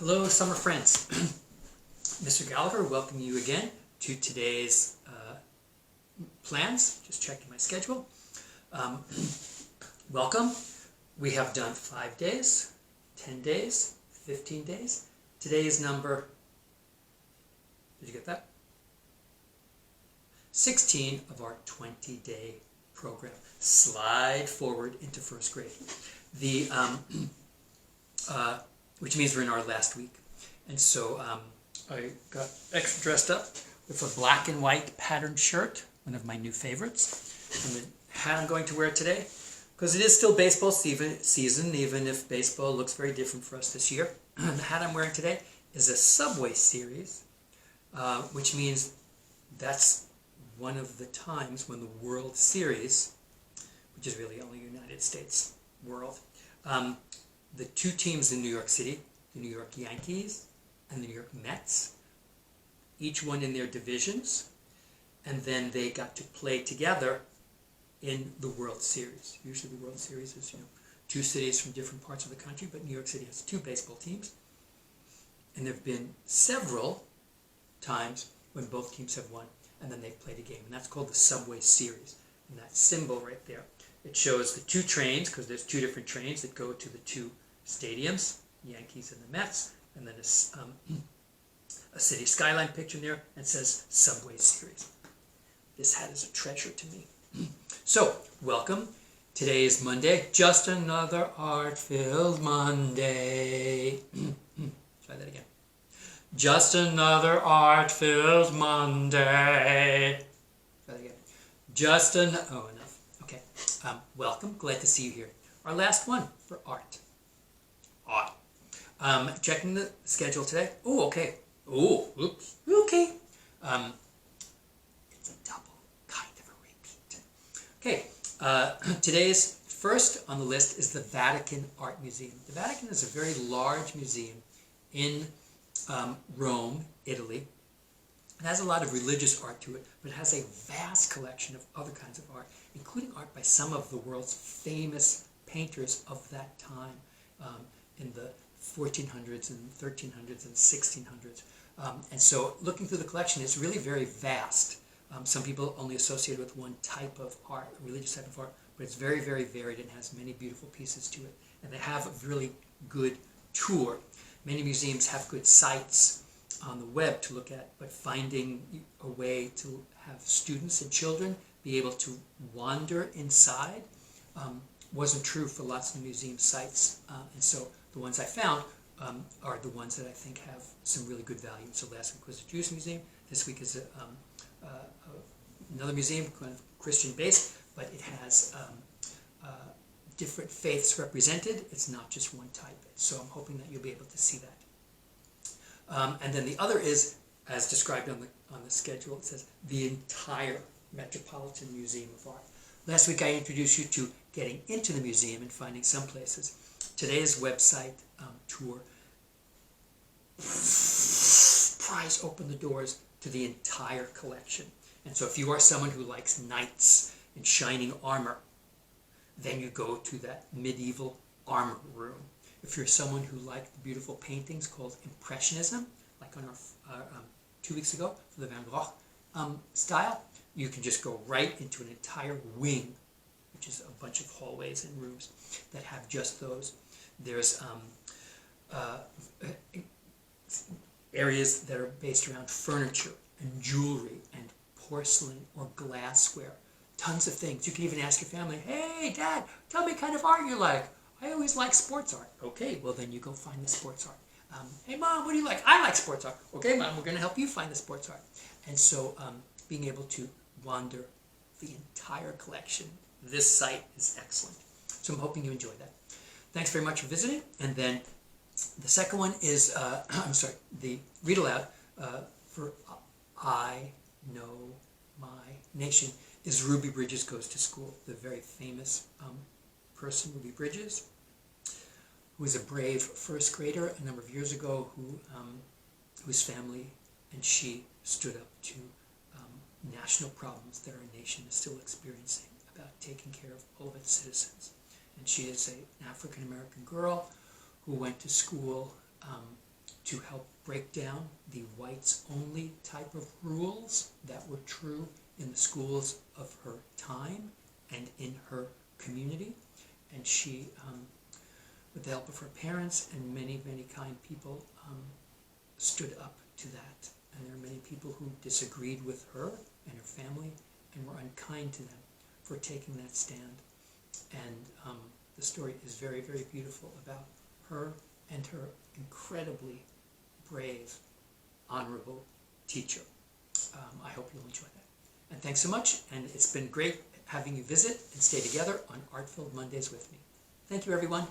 Hello, summer friends. Mr. Gallagher, welcome you again to today's plans. Just checking my schedule. Welcome. We have done 5 days, 10 days, 15 days. Today is number, did you get that? 16 of our 20-day program. Slide forward into first grade. Which means we're in our last week. And so I got extra dressed up with a black and white patterned shirt, one of my new favorites. And the hat I'm going to wear today, because it is still baseball season, even if baseball looks very different for us this year. The hat I'm wearing today is a Subway Series, which means that's one of the times when the World Series, which is really only United States world, the two teams in New York City, the New York Yankees and the New York Mets, each one in their divisions, and then they got to play together in the World Series. Usually the World Series is, two cities from different parts of the country, but New York City has two baseball teams. And there have been several times when both teams have won, and then they've played a game, and that's called the Subway Series. And that symbol right there, it shows the two trains, because there's two different trains that go to the two stadiums, Yankees and the Mets, and then a city skyline picture there, and says Subway Series. This hat is a treasure to me. So, welcome. Today is Monday. Just another art-filled Monday. Try that again. Just another art-filled Monday. Try that again. Oh, enough. Okay. Welcome. Glad to see you here. Our last one for art. Checking the schedule today. Oh, okay. Oh, oops. Okay. It's a double kind of a repeat. Okay. Today's first on the list is the Vatican Art Museum. The Vatican is a very large museum in Rome, Italy. It has a lot of religious art to it, but it has a vast collection of other kinds of art, including art by some of the world's famous painters of that time in the 1400s and 1300s and 1600s. And so looking through the collection, it's really very vast. Some people only associate it with one type of art, a religious type of art, but it's very, very varied and has many beautiful pieces to it. And they have a really good tour. Many museums have good sites on the web to look at, but finding a way to have students and children be able to wander inside wasn't true for lots of museum sites. And so the ones I found are the ones that I think have some really good value. So last week was the Jewish Museum. This week is another museum, kind of Christian-based, but it has different faiths represented. It's not just one type. So I'm hoping that you'll be able to see that. And then the other is, as described on the schedule, it says the entire Metropolitan Museum of Art. Last week I introduced you to getting into the museum and finding some places. Today's website tour pries open the doors to the entire collection. And so if you are someone who likes knights in shining armor, then you go to that medieval armor room. If you're someone who liked the beautiful paintings called Impressionism, like on our 2 weeks ago for the Van Gogh style, you can just go right into an entire wing, which is a bunch of hallways and rooms that have just those. There's areas that are based around furniture and jewelry and porcelain or glassware. Tons of things. You can even ask your family, hey, Dad, tell me what kind of art you like. I always like sports art. Okay, well then you go find the sports art. Hey, Mom, what do you like? I like sports art. Okay, Mom, we're going to help you find the sports art. And so being able to wander the entire collection, this site is excellent. So I'm hoping you enjoyed that. Thanks very much for visiting. And then the second one is, the read aloud for I Know My Nation is Ruby Bridges Goes to School. The very famous person, Ruby Bridges, who was a brave first grader a number of years ago, whose family and she stood up to national problems that our nation is still experiencing about taking care of all of its citizens. And she is an African-American girl who went to school to help break down the whites-only type of rules that were true in the schools of her time and in her community. And she, with the help of her parents and many, many kind people, stood up to that. And there are many people who disagreed with her and her family and were unkind to them for taking that stand. And the story is very, very beautiful about her and her incredibly brave, honorable teacher. I hope you'll enjoy that. And thanks so much, and it's been great having you visit and stay together on Art-Filled Mondays with me. Thank you, everyone.